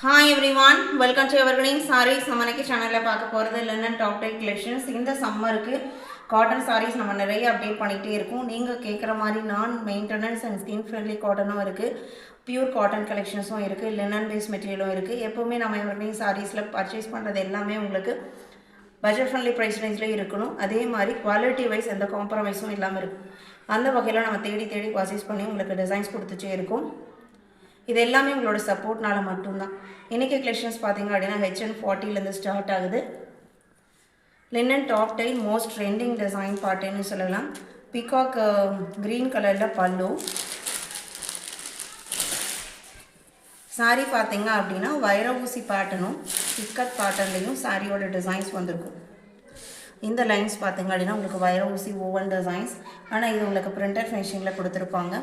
Hi everyone, welcome to Evergreen Sarees. நம்ம இன்னைக்கு சேனல்ல பார்க்க போறது linen top tie collections. இந்த சம்மருக்கு காட்டன் sarees நம்ம நிறைய அப்டேட் பண்ணிட்டே இருக்கோம். நீங்க கேக்குற மாதிரி நான் மெயின்டெனன்ஸ் அண்ட் ஸ்கின் ஃப்ரெண்ட்லி காட்டனும் இருக்கு. பியூர் காட்டன் கலெக்ஷன்ஸும் இருக்கு. லினன் பேஸ் மெட்டீரியலும் இருக்கு. எப்பவுமே நம்ம Evergreen Sareesல பர்ச்சேஸ் பண்றது எல்லாமே உங்களுக்கு பட்ஜெட் ஃப்ரெண்ட்லி பிரைஸ் ரேஞ்சில் இருக்கணும். அதே மாதிரி குவாலிட்டி வைஸ் எந்த காம்ப்ரமைஸும் இல்லாமல் இருக்கும். அந்த வகையில் நம்ம தேடி பர்ச்சேஸ் பண்ணி உங்களுக்கு டிசைன்ஸ் கொடுத்துட்டே இருக்கும். இது எல்லாமே உங்களோட சப்போர்ட்னால மட்டும்தான். இன்றைக்கி கலெக்ஷன்ஸ் பார்த்தீங்க அப்படின்னா HN40லேருந்து ஸ்டார்ட் ஆகுது. Linen top dye most trending design பாட்டுன்னு சொல்லலாம். பீகாக் க்ரீன் கலரில் பல்லு. சாரீ பார்த்தீங்க அப்படின்னா வைர ஊசி பேட்டர்னும் இக்கட் பேட்டர்ன்லேயும் சாரியோட டிசைன்ஸ் வந்திருக்கும். இந்த லைன்ஸ் பார்த்தீங்க அப்படின்னா உங்களுக்கு வைர ஊசி ஓவன் டிசைன்ஸ், ஆனால் இது உங்களுக்கு பிரிண்டட் ஃபினிஷிங்கில் கொடுத்துருப்பாங்க.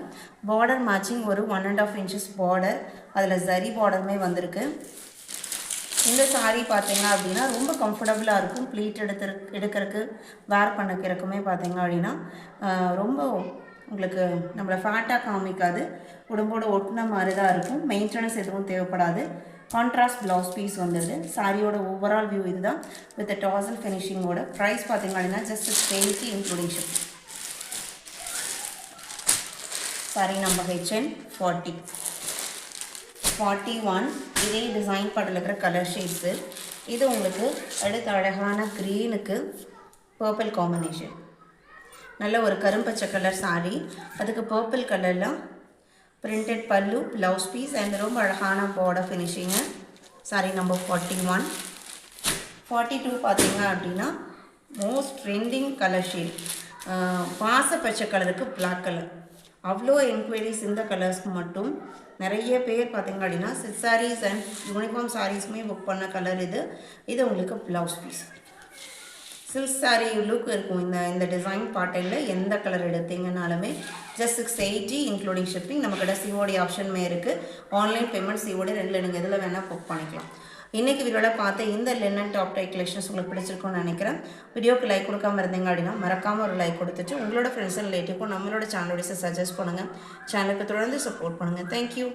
பார்டர் மேட்சிங் ஒரு 1.5 inches பார்டர், அதில் ஜரி பார்டருமே வந்திருக்கு. இந்த சாரீ பார்த்தீங்க அப்படின்னா ரொம்ப கம்ஃபர்டபுளாக இருக்கும். ப்ளீட் எடுக்கிறதுக்கு வேர் பண்ணிக்கிறதுக்குமே பார்த்தீங்க அப்படின்னா ரொம்ப உங்களுக்கு நம்மளை ஃபேட்டாக காமிக்காது, உடம்போடு ஒட்டின மாதிரி தான் இருக்கும். மெயின்டெனன்ஸ் எதுவும் தேவைப்படாது. கான்ட்ராஸ்ட் ப்ளவுஸ் பீஸ் வந்தது. சாரியோட ஓவரால் வியூ இதுதான் வித் டாசல் ஃபினிஷிங்கோட. ப்ரைஸ் பார்த்தீங்க அப்படின்னா just 80 including ship. Sari number HN40 41. இதே டிசைன் பாட்டில் இருக்கிற கலர் ஷேட்ஸு. இது உங்களுக்கு அடுத்த அழகான க்ரீனுக்கு பர்பிள் காம்பினேஷன். நல்ல ஒரு கரும்பச்சை கலர் சாரி, அதுக்கு பர்பிள் கலரில் பிரிண்டட் பல்லு, ப்ளவுஸ் பீஸ் அண்ட் ரொம்ப அழகான பார்டர் ஃபினிஷிங்கு. Sorry number 41. 42 பார்த்தீங்க அப்படின்னா மோஸ்ட் ட்ரெண்டிங் கலர் ஷேட், பாசப்பச்சை கலருக்கு பிளாக் கலர். அவ்வளோ என்கொயரிஸ் இந்த கலர்ஸ்க்கு மட்டும். நிறைய பேர் பார்த்தீங்க அப்படின்னா சில்க் சாரீஸ் அண்ட் யூனிஃபார்ம் சாரீஸுமே புக் பண்ண கலர் இது. இது உங்களுக்கு blouse piece. Silk saree look இருக்கும் இந்த டிசைன் பாட்டனில். எந்த கலர் எடுத்தீங்கனாலுமே ஜஸ்ட் 680 இன்க்ளூடிங் ஷிப்பிங். நம்மக்கிட்ட சிஓடி ஆப்ஷனுமே இருக்குது. ஆன்லைன் பேமெண்ட் சிஓடி ரெண்டில் நீங்கள் எதில் வேணால் புக் பண்ணிக்கலாம். இன்றைக்கி வீடியோவில் பார்த்து இந்த லினன் டாப் டை கலெக்ஷன்ஸ் உங்களுக்கு பிடிச்சிருக்கும்னு நினைக்கிறேன். வீடியோக்கு லைக் கொடுக்காமல் இருந்தீங்க அப்படின்னா மறக்காமல் ஒரு லைக் கொடுத்துட்டு உங்களோட ஃப்ரெண்ட்ஸ் அண்ட் ரிலேட்டிவ்க்கும் நம்மளோட சேனலோட சஜஸ்ட் பண்ணுங்கள். சேனலுக்கு தொடர்ந்து சப்போர்ட் பண்ணுங்கள். தேங்க்யூ.